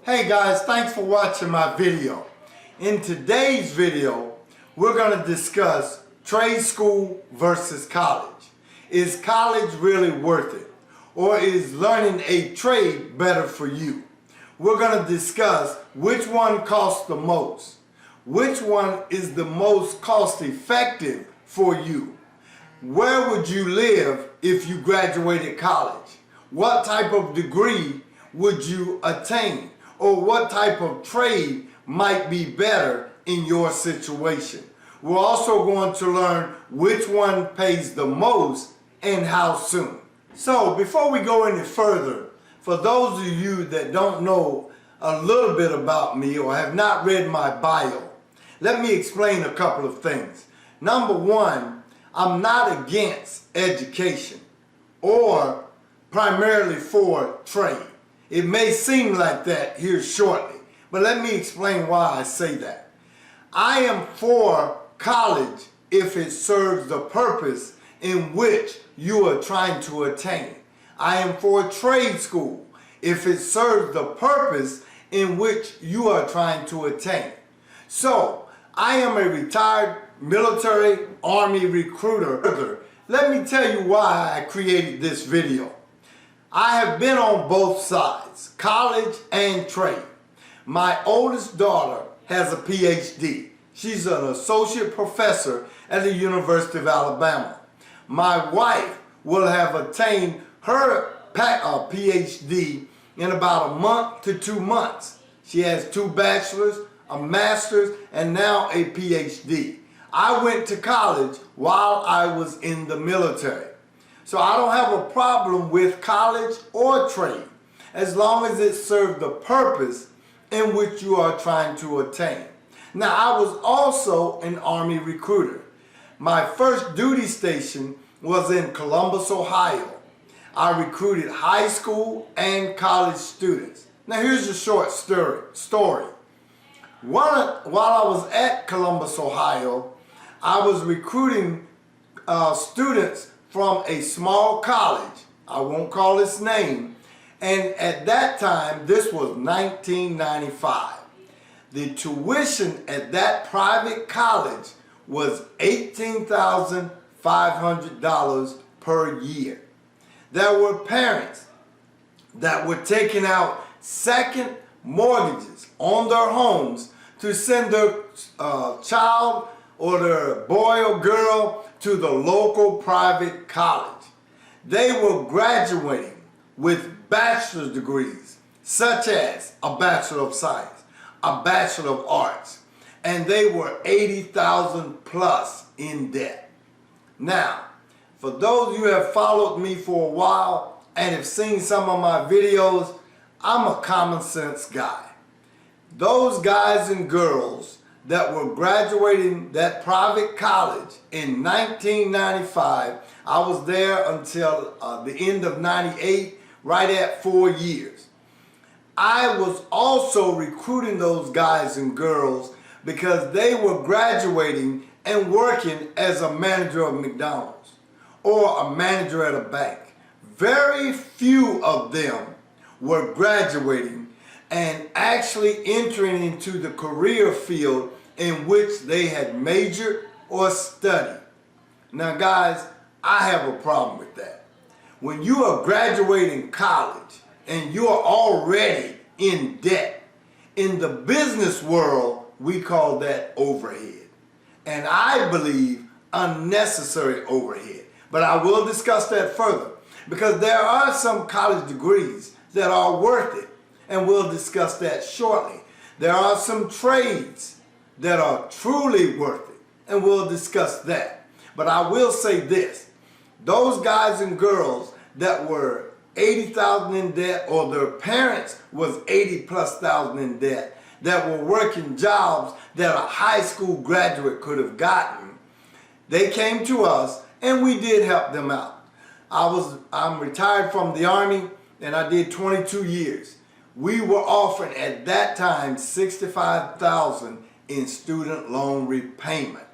Hey guys, thanks for watching my video. In today's video, we're going to discuss trade school versus college. Is college really worth it? Or is learning a trade better for you? We're going to discuss which one costs the most. Which one is the most cost effective for you? Where would you live if you graduated college? What type of degree would you attain? Or what type of trade might be better in your situation? We're also going to learn which one pays the most and how soon. So before we go any further, for those of you that don't know a little bit about me or have not read my bio, let me explain a couple of things. Number one, I'm not against education or primarily for trade. It may seem like that here shortly, but let me explain why I say that. I am for college if it serves the purpose in which you are trying to attain. I am for trade school if it serves the purpose in which you are trying to attain. So, I am a retired military Army recruiter. Let me tell you why I created this video. I have been on both sides, college and trade. My oldest daughter has a PhD. She's an associate professor at the University of Alabama. My wife will have attained her PhD in about a month to 2 months. She has 2 bachelors, a master's, and now a PhD. I went to college while I was in the military. So I don't have a problem with college or trade as long as it serves the purpose in which you are trying to attain. Now, I was also an Army recruiter. My first duty station was in Columbus, Ohio. I recruited high school and college students. Now, here's a short story. While I was at Columbus, Ohio, I was recruiting students from a small college. I won't call its name. And at that time, this was 1995. The tuition at that private college was $18,500 per year. There were parents that were taking out second mortgages on their homes to send their child or their boy or girl to the local private college. They were graduating with bachelor's degrees, such as a Bachelor of Science, a Bachelor of Arts, and they were $80,000 plus in debt. Now, for those of you who have followed me for a while and have seen some of my videos, I'm a common sense guy. Those guys and girls that were graduating that private college in 1995, I was there until the end of 98, right at 4 years. I was also recruiting those guys and girls because they were graduating and working as a manager of McDonald's or a manager at a bank. Very few of them were graduating and actually entering into the career field in which they had majored or studied. Now guys, I have a problem with that. When you are graduating college and you are already in debt, in the business world, we call that overhead. And I believe unnecessary overhead. But I will discuss that further because there are some college degrees that are worth it. And we'll discuss that shortly. There are some trades that are truly worth it, and we'll discuss that. But I will say this, those guys and girls that were $80,000 in debt or their parents was $80,000+ in debt that were working jobs that a high school graduate could have gotten, they came to us and we did help them out. I'm retired from the Army and I did 22 years. We were offering at that time $65,000 in student loan repayment.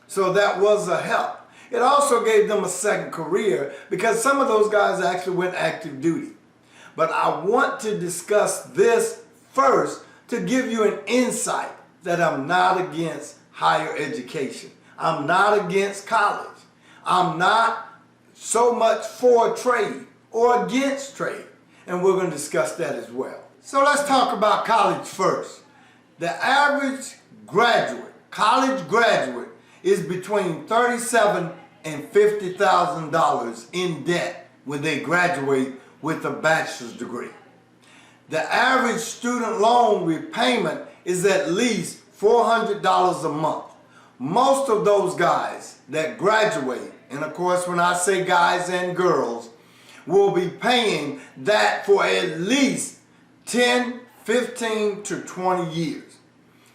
So that was a help. It also gave them a second career because some of those guys actually went active duty. But I want to discuss this First, to give you an insight that I'm not against higher education. I'm not against college. I'm not so much for trade or against trade. And we're going to discuss that as well. So let's talk about college first. The average graduate, college graduate, is between $37,000 and $50,000 in debt when they graduate with a bachelor's degree. The average student loan repayment is at least $400 a month. Most of those guys that graduate, and of course when I say guys and girls, will be paying that for at least 10, 15 to 20 years.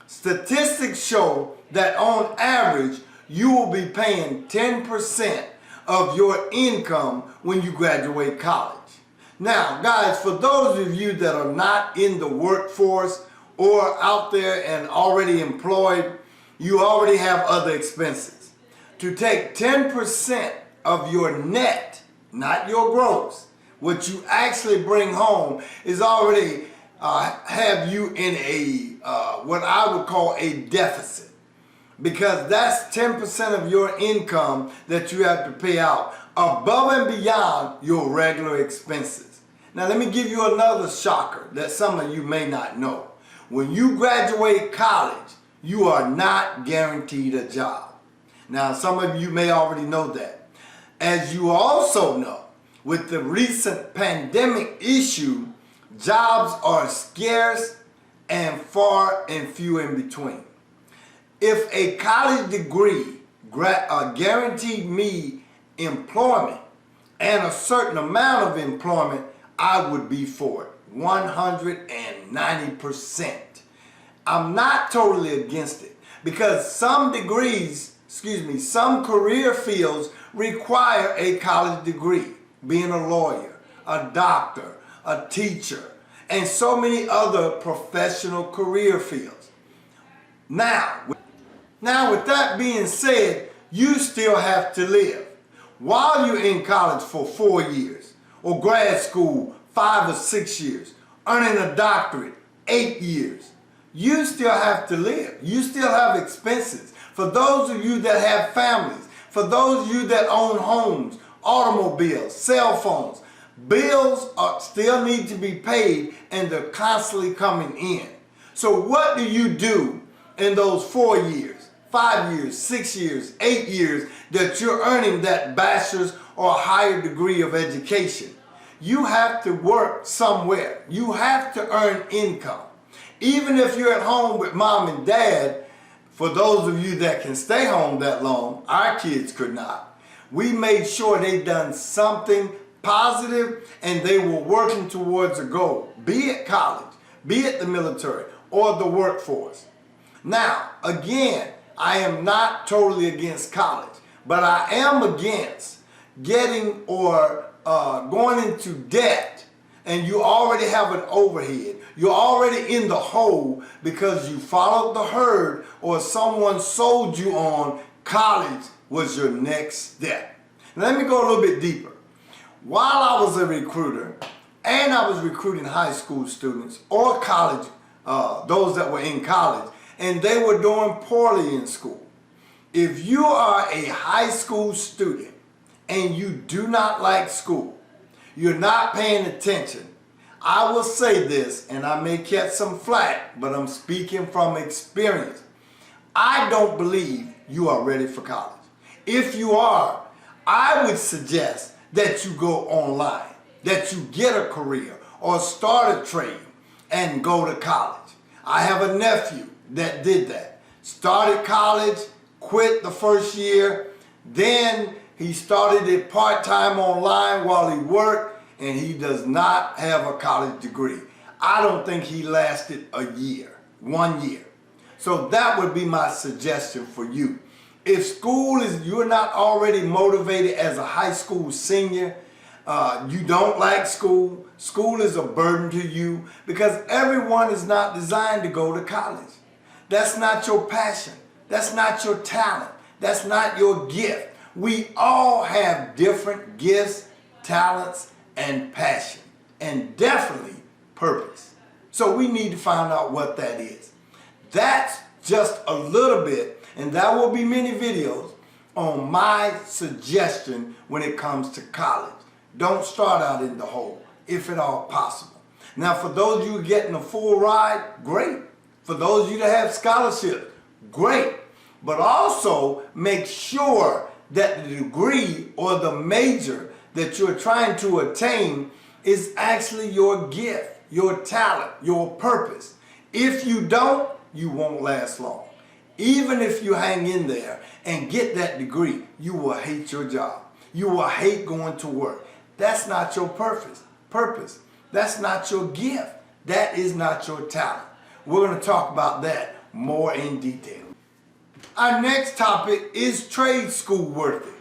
Statistics show that on average, you will be paying 10% of your income when you graduate college. Now, guys, for those of you that are not in the workforce or out there and already employed, you already have other expenses. To take 10% of your net, not your gross, what you actually bring home is already have you in a what I would call a deficit, because that's 10% of your income that you have to pay out above and beyond your regular expenses. Now let me give you another shocker that some of you may not know. When you graduate college, you are not guaranteed a job. Now some of you may already know that. As you also know, with the recent pandemic issue, jobs are scarce and far and few in between. If a college degree guaranteed me employment and a certain amount of employment, I would be for it, 190%. I'm not totally against it, because some career fields require a college degree, being a lawyer, a doctor, a teacher, and so many other professional career fields. Now, with that being said, you still have to live. While you're in college for 4 years, or grad school 5 or 6 years, earning a doctorate 8 years, you still have to live. You still have expenses. For those of you that have families, for those of you that own homes, automobiles, cell phones, bills still need to be paid, and they're constantly coming in. So what do you do in those 4 years, 5 years, 6 years, 8 years that you're earning that bachelor's or higher degree of education? You have to work somewhere. You have to earn income. Even if you're at home with mom and dad, for those of you that can stay home that long, our kids could not. We made sure they done something positive and they were working towards a goal, be it college, be it the military, or the workforce. Now, again, I am not totally against college, but I am against getting or going into debt, and you already have an overhead. You're already in the hole because you followed the herd, or someone sold you on college was your next step. Now, let me go a little bit deeper. While I was a recruiter, and I was recruiting high school students or college, those that were in college, and they were doing poorly in school. If you are a high school student and you do not like school, you're not paying attention, I will say this, and I may catch some flack, but I'm speaking from experience. I don't believe you are ready for college. If you are, I would suggest that you go online, that you get a career or start a trade and go to college. I have a nephew that did that. Started college, quit the first year, then he started it part-time online while he worked, and he does not have a college degree. I don't think he lasted a year, 1 year. So that would be my suggestion for you. If school is, you're not already motivated as a high school senior, you don't like school, school is a burden to you, because everyone is not designed to go to college. That's not your passion. That's not your talent. That's not your gift. We all have different gifts, talents, and passion, and definitely purpose. So we need to find out what that is. That's just a little bit, and there will be many videos on my suggestion when it comes to college. Don't start out in the hole, if at all possible. Now, for those of you getting a full ride, great. For those of you that have scholarships, great. But also make sure that the degree or the major that you're trying to attain is actually your gift, your talent, your purpose. If you don't, you won't last long. Even if you hang in there and get that degree, you will hate your job. You will hate going to work. That's not your purpose. That's not your gift. That is not your talent. We're going to talk about that more in detail. Our next topic is trade school worth it.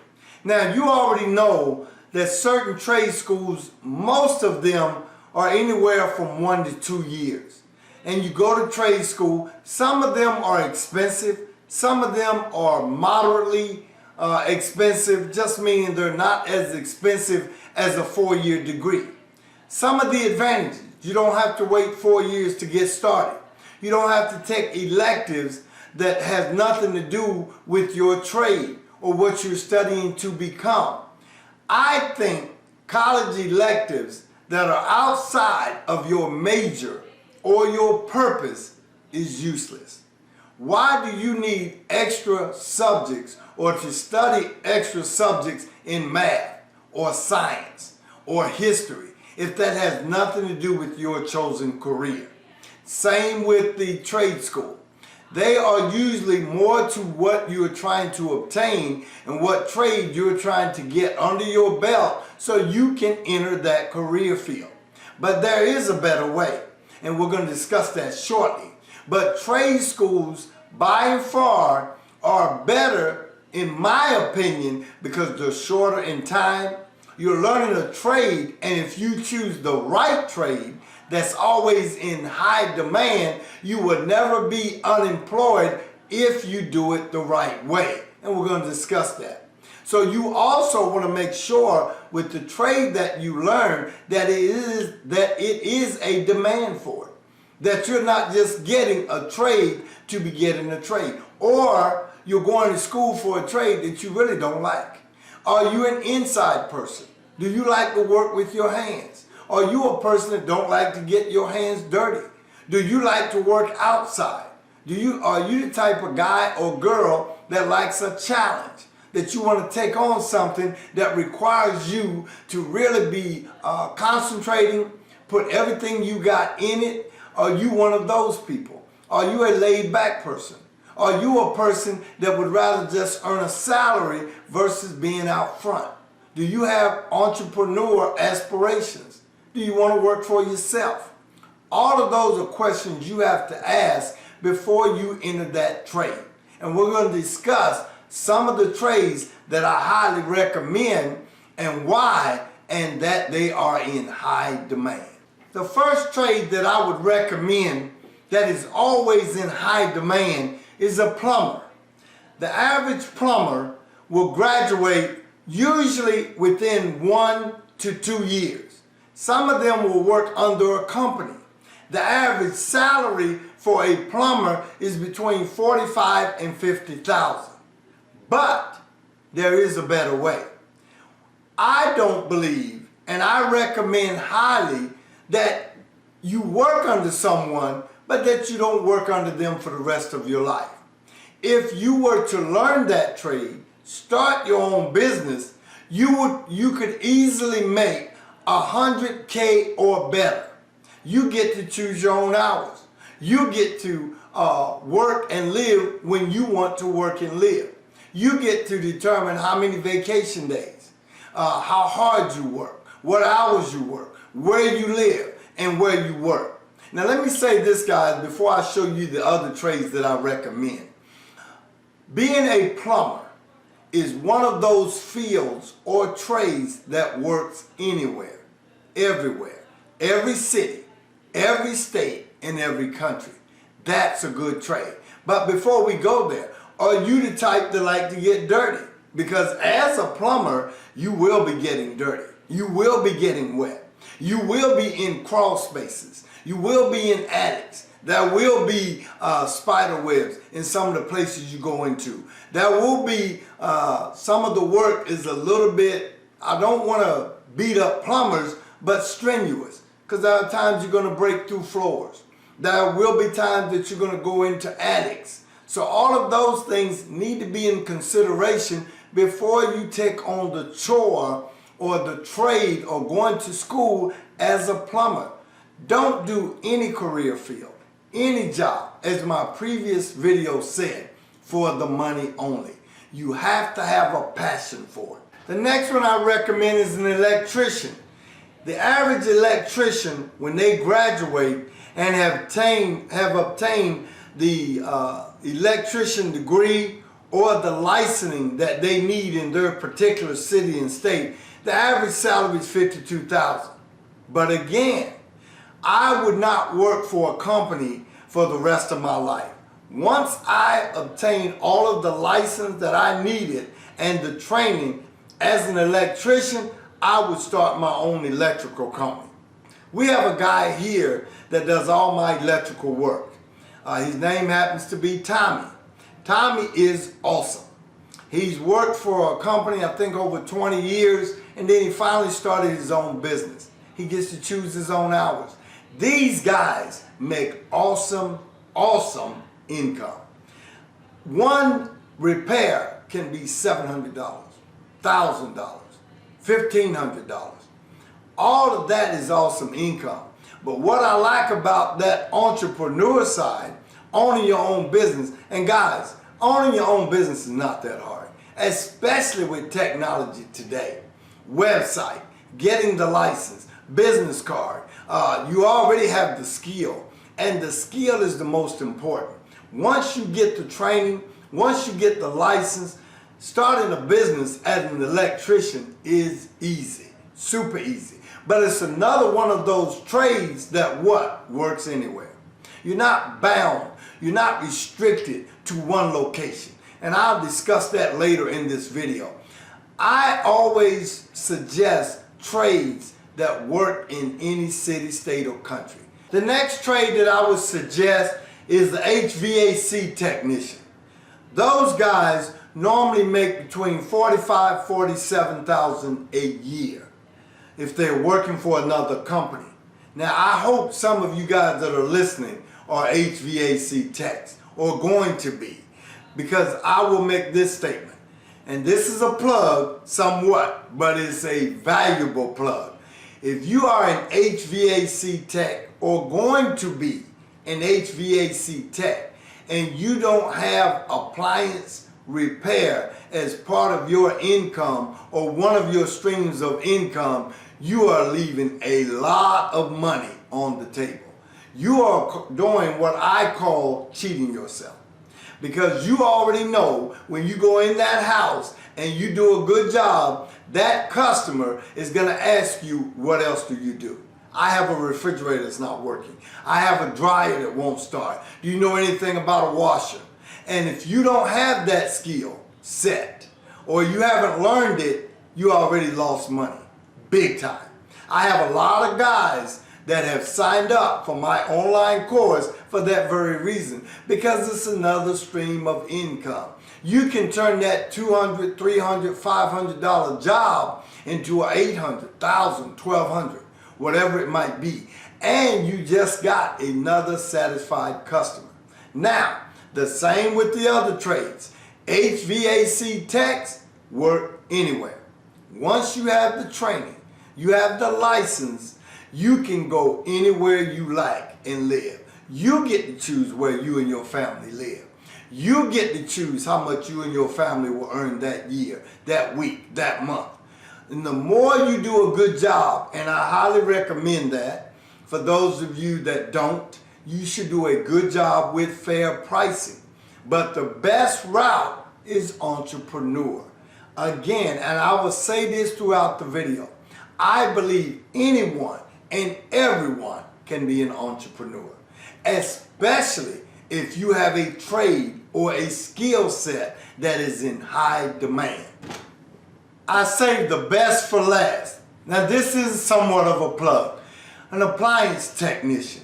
Now, you already know that certain trade schools, most of them are anywhere from 1 to 2 years. And you go to trade school, some of them are expensive, some of them are moderately expensive, just meaning they're not as expensive as a 4-year degree. Some of the advantages: you don't have to wait 4 years to get started. You don't have to take electives that have nothing to do with your trade or what you're studying to become. I think college electives that are outside of your major or your purpose is useless. Why do you need extra subjects or to study extra subjects in math or science or history if that has nothing to do with your chosen career? Same with the trade school. They are usually more to what you're trying to obtain and what trade you're trying to get under your belt so you can enter that career field. But there is a better way, and we're going to discuss that shortly. But trade schools, by and far, are better, in my opinion, because they're shorter in time. You're learning a trade, and if you choose the right trade that's always in high demand, you will never be unemployed if you do it the right way. And we're going to discuss that. So you also want to make sure with the trade that you learn that it is a demand for it. That you're not just getting a trade to be getting a trade, or you're going to school for a trade that you really don't like. Are you an inside person? Do you like to work with your hands? Are you a person that don't like to get your hands dirty? Do you like to work outside? Are you the type of guy or girl that likes a challenge? That you want to take on something that requires you to really be concentrating, put everything you got in it? Are you one of those people? Are you a laid-back person? Are you a person that would rather just earn a salary versus being out front? Do you have entrepreneur aspirations? Do you want to work for yourself? All of those are questions you have to ask before you enter that trade. And we're going to discuss some of the trades that I highly recommend and why, and that they are in high demand. The first trade that I would recommend that is always in high demand is a plumber. The average plumber will graduate usually within 1 to 2 years. Some of them will work under a company. The average salary for a plumber is between $45,000 and $50,000. But there is a better way. I don't believe, and I recommend highly, that you work under someone, but that you don't work under them for the rest of your life. If you were to learn that trade, start your own business, you could easily make $100K or better. You get to choose your own hours. You get to work and live when you want to work and live. You get to determine how many vacation days, how hard you work, what hours you work, where you live, and where you work. Now let me say this, guys, before I show you the other trades that I recommend. Being a plumber is one of those fields or trades that works anywhere, everywhere, every city, every state, and every country. That's a good trade. But before we go there, are you the type that like to get dirty? Because as a plumber, you will be getting dirty. You will be getting wet. You will be in crawl spaces. You will be in attics. There will be spider webs in some of the places you go into. There will be some of the work is a little bit, I don't want to beat up plumbers, but strenuous, because there are times you're going to break through floors. There will be times that you're going to go into attics. So all of those things need to be in consideration before you take on the chore or the trade or going to school as a plumber. Don't do any career field, any job, as my previous video said, for the money only. You have to have a passion for it. The next one I recommend is an electrician. The average electrician, when they graduate and have obtained the electrician degree or the licensing that they need in their particular city and state, the average salary is $52,000. But again, I would not work for a company for the rest of my life. Once I obtained all of the license that I needed and the training as an electrician, I would start my own electrical company. We have a guy here that does all my electrical work. His name happens to be Tommy. Tommy is awesome. He's worked for a company, I think, over 20 years, and then he finally started his own business. He gets to choose his own hours. These guys make awesome, awesome income. One repair can be $700, $1,000, $1,500. All of that is awesome income. But what I like about that entrepreneur side, owning your own business, and guys, owning your own business is not that hard, especially with technology today. Website, getting the license, business card, you already have the skill, and the skill is the most important. Once you get the training, once you get the license, starting a business as an electrician is easy, super easy. But it's another one of those trades that works anywhere. You're not bound, you're not restricted to one location. And I'll discuss that later in this video. I always suggest trades that work in any city, state, or country. The next trade that I would suggest is the HVAC Technician. Those guys normally make between $45,000, $47,000 a year if they're working for another company. Now, I hope some of you guys that are listening are HVAC techs or going to be, because I will make this statement. And this is a plug somewhat, but it's a valuable plug. If you are an HVAC tech or going to be an HVAC tech and you don't have appliance repair as part of your income or one of your streams of income, you are leaving a lot of money on the table. You are doing what I call cheating yourself. Because you already know when you go in that house and you do a good job, that customer is going to ask you, what else do you do? I have a refrigerator that's not working. I have a dryer that won't start. Do you know anything about a washer? And if you don't have that skill set or you haven't learned it, you already lost money. Big time. I have a lot of guys that have signed up for my online course for that very reason, because it's another stream of income. You can turn that $200, $300, $500 job into an $800, $1,000, $1,200, whatever it might be, and you just got another satisfied customer. Now, the same with the other trades. HVAC techs work anywhere. Once you have the training, you have the license, you can go anywhere you like and live. You get to choose where you and your family live. You get to choose how much you and your family will earn that year, that week, that month. And the more you do a good job, and I highly recommend that, for those of you that don't, you should do a good job with fair pricing. But the best route is entrepreneur. Again, and I will say this throughout the video, I believe anyone and everyone can be an entrepreneur, especially if you have a trade or a skill set that is in high demand. I saved the best for last. Now this is somewhat of a plug. An appliance technician.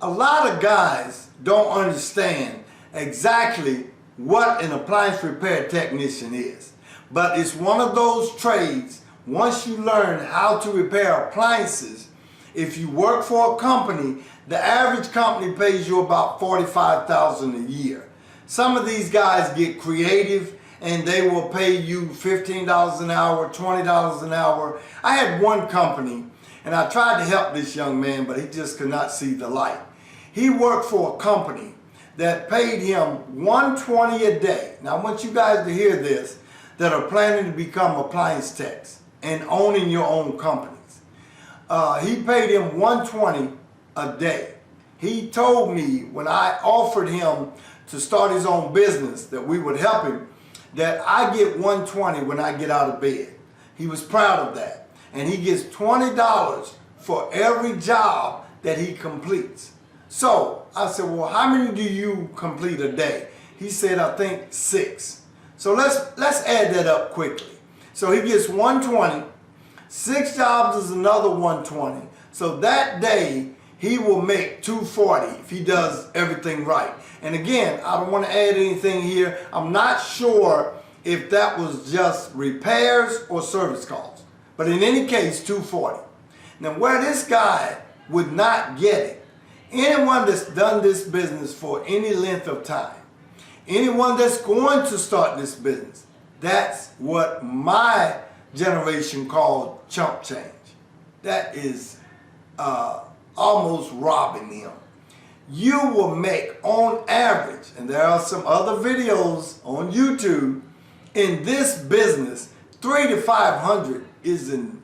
A lot of guys don't understand exactly what an appliance repair technician is. But it's one of those trades, once you learn how to repair appliances, if you work for a company, the average company pays you about $45,000 a year. Some of these guys get creative and they will pay you $15 an hour, $20 an hour. I had one company and I tried to help this young man, but he just could not see the light. He worked for a company that paid him $120 a day. Now I want you guys to hear this, that are planning to become appliance techs and owning your own companies. He paid him $120 a day. He told me when I offered him to start his own business that we would help him, that I get $120 when I get out of bed. He was proud of that. And he gets $20 for every job that he completes. So I said, well, how many do you complete a day? He said, I think 6. So let's add that up quickly. So he gets $120, 6 jobs is another $120. So that day he will make $240 if he does everything right. And again, I don't want to add anything here. I'm not sure if that was just repairs or service calls. But in any case, $240. Now where this guy would not get it, anyone that's done this business for any length of time, anyone that's going to start this business, that's what my generation called chump change. That is almost robbing them. You will make on average, and there are some other videos on YouTube, in this business, $300 to $500 is an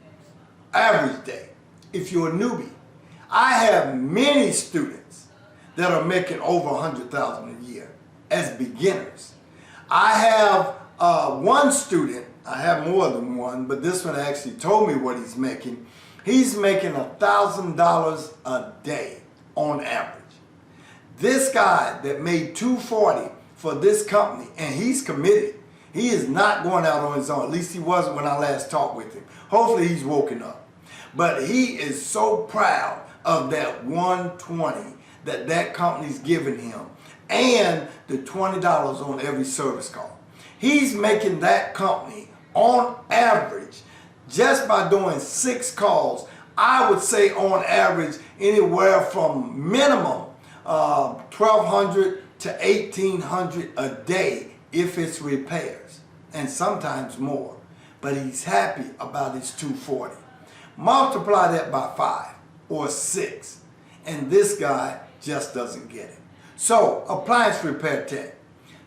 average day if you're a newbie. I have many students that are making over $100,000 a year as beginners. I have one student, I have more than one, but this one actually told me what he's making. He's making $1,000 a day on average. This guy that made $240 for this company, and he's committed. He is not going out on his own. At least he wasn't when I last talked with him. Hopefully he's woken up. But he is so proud of that $120 that that company's giving him, and the $20 on every service call. He's making that company on average, just by doing 6 calls, I would say on average anywhere from minimum $1,200 to $1,800 a day if it's repairs, and sometimes more. But he's happy about his $240. Multiply that by 5 or 6, and this guy just doesn't get it. So, appliance repair tech,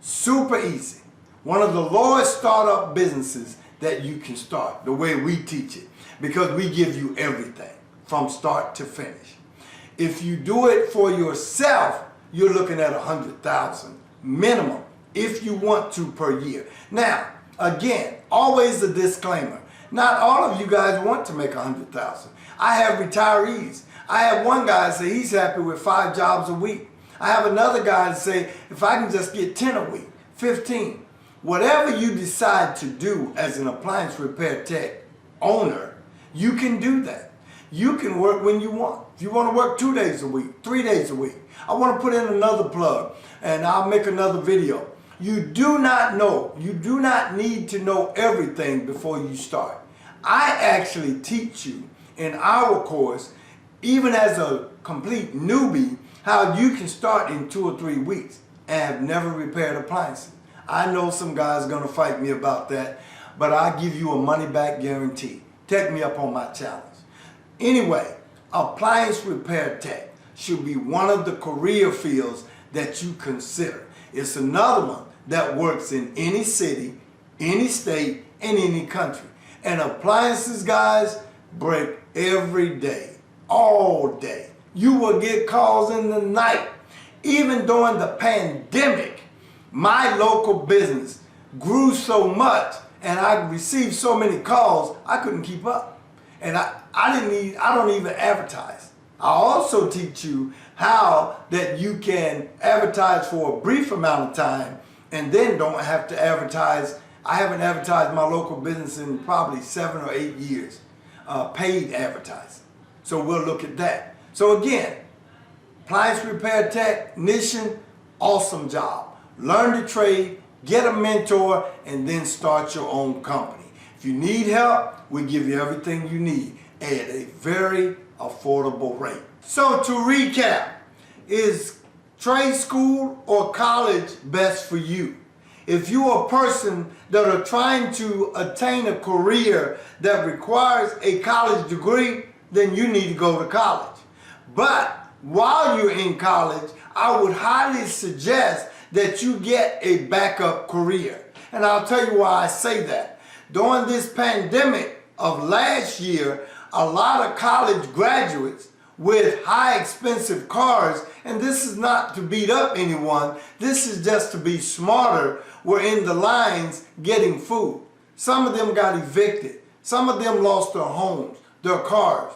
super easy. One of the lowest startup businesses that you can start, the way we teach it, because we give you everything from start to finish. If you do it for yourself, you're looking at $100,000 minimum if you want to per year. Now, again, always a disclaimer. Not all of you guys want to make $100,000. I have retirees. I have one guy say he's happy with 5 jobs a week. I have another guy say if I can just get 10 a week, 15. Whatever you decide to do as an appliance repair tech owner, you can do that. You can work when you want. If you want to work 2 days a week, 3 days a week. I want to put in another plug, and I'll make another video. You do not know, you do not need to know everything before you start. I actually teach you in our course, even as a complete newbie, how you can start in 2 or 3 weeks and have never repaired appliances. I know some guys are going to fight me about that, but I give you a money-back guarantee. Take me up on my challenge. Anyway, appliance repair tech should be one of the career fields that you consider. It's another one that works in any city, any state, and any country. And appliances, guys, break every day, all day. You will get calls in the night. Even during the pandemic, my local business grew so much and I received so many calls, I couldn't keep up. And I don't even advertise. I also teach you how that you can advertise for a brief amount of time and then don't have to advertise. I haven't advertised my local business in probably 7 or 8 years. paid advertising. So we'll look at that. So again, appliance repair technician, awesome job. Learn the trade, get a mentor, and then start your own company. If you need help, we give you everything you need at a very affordable rate. So to recap, is trade school or college best for you? If you're a person that are trying to attain a career that requires a college degree, then you need to go to college. But while you're in college, I would highly suggest that you get a backup career. And I'll tell you why I say that. During this pandemic of last year, a lot of college graduates with high expensive cars, and this is not to beat up anyone, this is just to be smarter, were in the lines getting food. Some of them got evicted. Some of them lost their homes, their cars.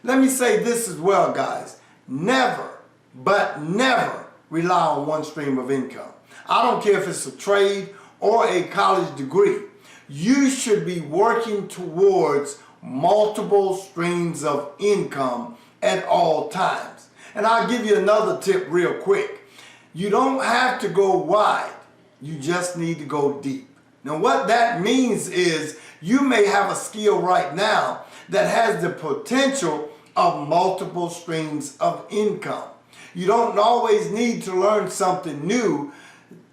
Let me say this as well, guys. Never, but never rely on one stream of income. I don't care if it's a trade or a college degree. You should be working towards multiple streams of income at all times. And I'll give you another tip real quick. You don't have to go wide. You just need to go deep. Now what that means is you may have a skill right now that has the potential of multiple streams of income. You don't always need to learn something new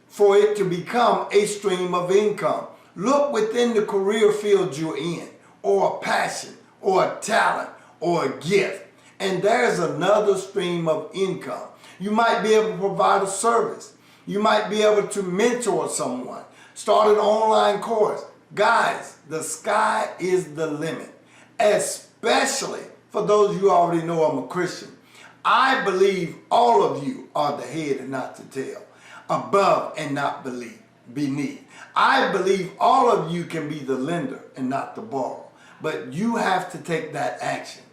for it to become a stream of income. Look within the career field you're in, or a passion, or a talent, or a gift, and there's another stream of income. You might be able to provide a service. You might be able to mentor someone, start an online course. Guys, the sky is the limit, especially for those of you who already know I'm a Christian. I believe all of you are the head and not the tail, above and not beneath. I believe all of you can be the lender and not the borrower, but you have to take that action.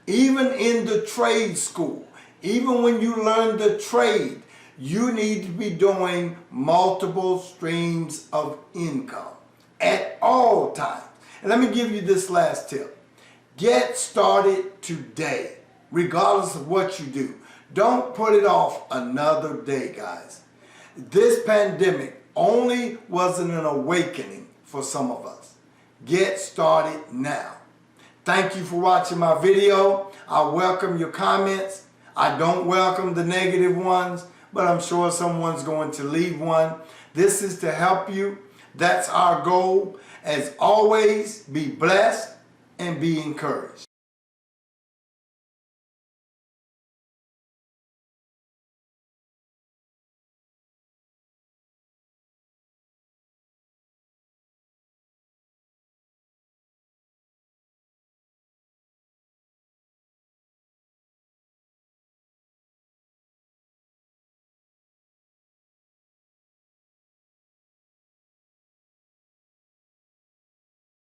Even in the trade school, even when you learn the trade, you need to be doing multiple streams of income at all times. And let me give you this last tip. Get started today, regardless of what you do. Don't put it off another day, guys. This pandemic only wasn't an awakening for some of us. Get started now. Thank you for watching my video. I welcome your comments. I don't welcome the negative ones, but I'm sure someone's going to leave one. This is to help you. That's our goal. As always, be blessed and be encouraged.